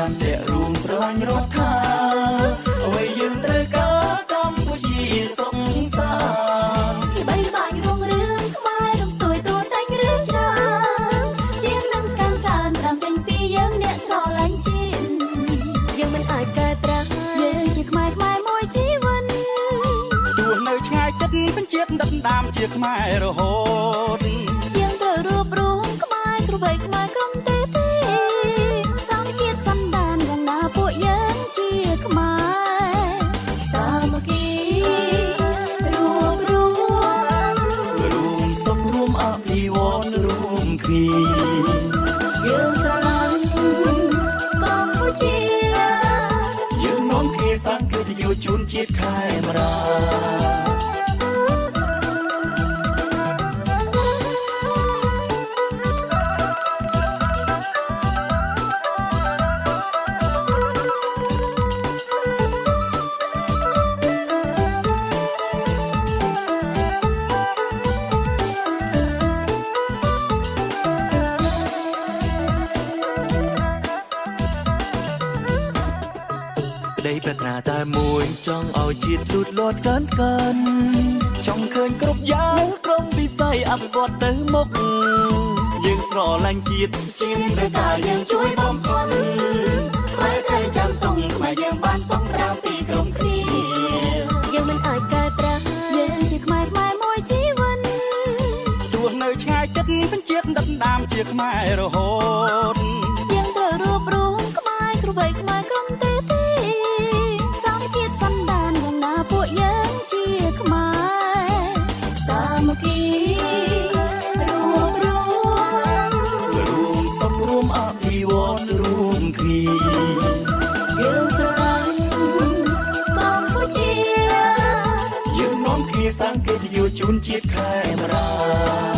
នតៈរួមស្រឡាញ់រដ្ឋាអ្វីយើងត្រូវការកម្ពុជាសង្សារបីបាញ់រងរឿងខ្មែររំស្ទួយទួតែងរឿងច្រើនជាងនឹងកាន់ប្រាំចេញពីយើងអ្នកស្រឡាញ់ជាតិយើងមិនអាចកែប្រែយើងជាខ្មែរមួយជីវិតទោះនៅឆ្ងាយចិត្តសញ្ជាតិដិតដាមជាខ្មែររហូតយើងត្រូវរួបរวมខ្មែរគ្រប់បីខ្មែរក្រុមទេសាមជាតិសន្តានយ៉ាងណាពួកយើងជាខ្មែរសាមគ្គីរួបរวมរួមសុខរួមអភិវឌ្ឍរួមគ្នាយើងស្រឡាញ់កម្ពុជាយើងនាំគ្នាសាងកិត្តិយសជូនជាតិខេមរាក្តីប្រាថ្នាតែមួយចង់ឲ្យជាតិលូតលាស់កាន់ចង់ឃើញគ្រប់យ៉ាងក្រុមវិស័យអភិវឌ្ឍទៅមុខយើងស្រឡាញ់ជាតិជាងត្រូវការយើងជួយបំផុតខ្មែរត្រូវចាំតុងខ្មែរយើងបានសង្គ្រាមពីក្រុមគ្នាយើងមិនអាចកែប្រែយើងជាខ្មែរមួយជីវិតទោះនៅឆ្ងាយចិត្តសញ្ជាតិដិតដាមជាខ្មែររហូតយើងត្រូវរួបរวมខ្មែរគ្រប់បីខ្មែរក្រុមទេសាមជាតិសន្តានយ៉ាងណាពួកយើងជាខ្មែរសាមគ្គីរួបរวมរួមសុខរួមអភិវឌ្ឍរួមគ្នាយើងស្រឡាញ់កម្ពុជាយើងនាំគ្នាសាងកិត្តិយសជូនជាតិខេមរា